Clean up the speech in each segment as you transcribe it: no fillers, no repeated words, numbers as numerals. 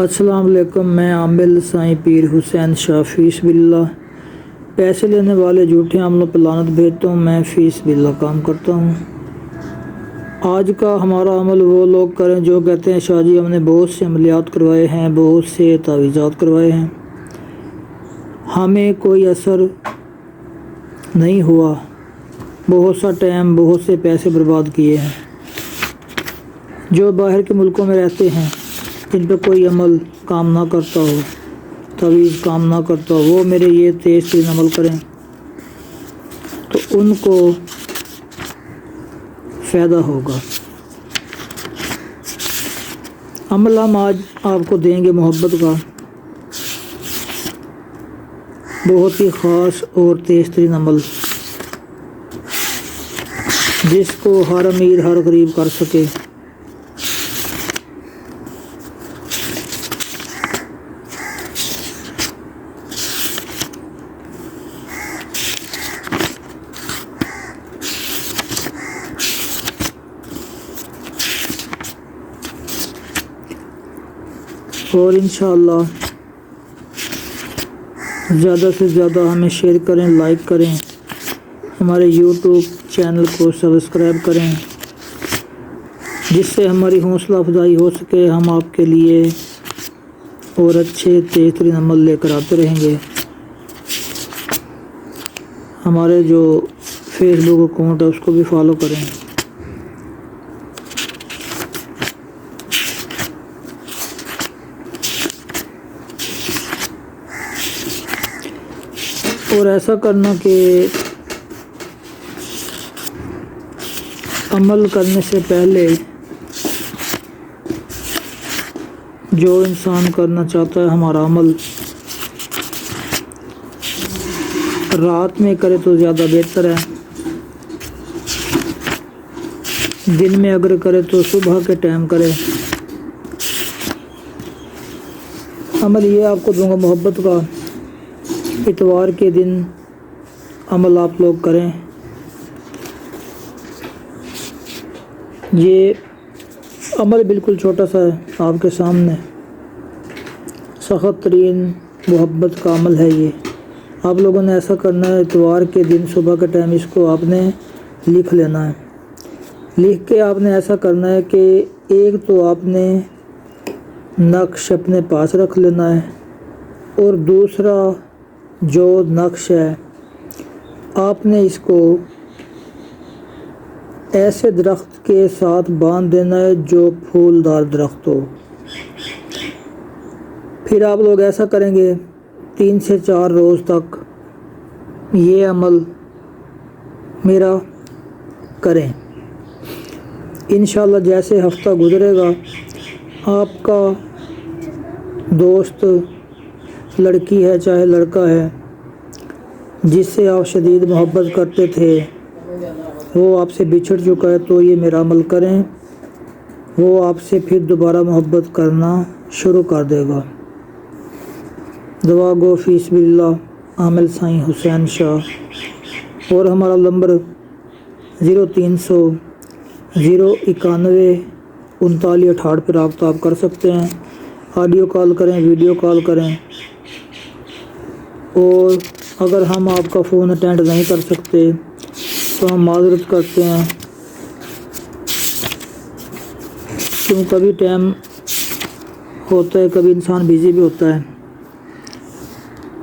السلام علیکم، میں عامل سائیں پیر حسین شاہ فیس باللہ پیسے لینے والے جھوٹے عملوں پہ لعنت بھیجتا ہوں۔ میں فیس باللہ کام کرتا ہوں۔ آج کا ہمارا عمل وہ لوگ کریں جو کہتے ہیں شاہ جی ہم نے بہت سے عملیات کروائے ہیں، بہت سے تعویذات کروائے ہیں، ہمیں کوئی اثر نہیں ہوا، بہت سا ٹائم بہت سے پیسے برباد کیے ہیں۔ جو باہر کے ملکوں میں رہتے ہیں جن پہ کوئی عمل کام نہ کرتا ہو، تعویذ کام نہ کرتا ہو، وہ میرے یہ تیز ترین عمل کریں تو ان کو فائدہ ہوگا۔ عمل ہم آج آپ کو دیں گے محبت کا، بہت ہی خاص اور تیز ترین عمل جس کو ہر امیر ہر غریب کر سکے۔ اور انشاءاللہ زیادہ سے زیادہ ہمیں شیئر کریں، لائک کریں، ہمارے یوٹیوب چینل کو سبسکرائب کریں، جس سے ہماری حوصلہ افزائی ہو سکے۔ ہم آپ کے لیے اور اچھے تیز ترین عمل لے کر آتے رہیں گے۔ ہمارے جو فیس بک اکاؤنٹ ہے اس کو بھی فالو کریں۔ اور ایسا کرنا کہ عمل کرنے سے پہلے جو انسان کرنا چاہتا ہے ہمارا عمل رات میں کرے تو زیادہ بہتر ہے، دن میں اگر کرے تو صبح کے ٹائم کرے۔ عمل یہ آپ کو دوں گا محبت کا، اتوار کے دن عمل آپ لوگ کریں۔ یہ عمل بالکل چھوٹا سا ہے آپ کے سامنے، سخت ترین محبت کا عمل ہے۔ یہ آپ لوگوں نے ایسا کرنا ہے، اتوار کے دن صبح کے ٹائم اس کو آپ نے لکھ لینا ہے۔ لکھ کے آپ نے ایسا کرنا ہے کہ ایک تو آپ نے نقش اپنے پاس رکھ لینا ہے، اور دوسرا جو نقش ہے آپ نے اس کو ایسے درخت کے ساتھ باندھ دینا ہے جو پھولدار درخت ہو۔ پھر آپ لوگ ایسا کریں گے 3 سے 4 روز تک یہ عمل میرا کریں۔ انشاءاللہ جیسے ہفتہ گزرے گا آپ کا دوست، لڑکی ہے چاہے لڑکا ہے، جس سے آپ شدید محبت کرتے تھے وہ آپ سے بچھڑ چکا ہے، تو یہ میرا عمل کریں، وہ آپ سے پھر دوبارہ محبت کرنا شروع کر دے گا۔ دعا گو فیس باللہ، عامل سائیں حسین شاہ۔ اور ہمارا نمبر 0300 091 3968 پر رابطہ آپ کر سکتے ہیں۔ آڈیو کال کریں، ویڈیو کال کریں، اور اگر ہم آپ کا فون اٹینڈ نہیں کر سکتے تو ہم معذرت کرتے ہیں، کیوں کبھی ٹائم ہوتا ہے، کبھی انسان بیزی بھی ہوتا ہے۔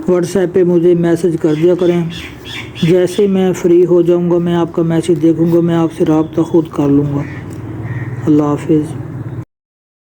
واٹس ایپ پہ مجھے میسج کر دیا کریں، جیسے میں فری ہو جاؤں گا میں آپ کا میسج دیکھوں گا، میں آپ سے رابطہ خود کر لوں گا۔ اللہ حافظ۔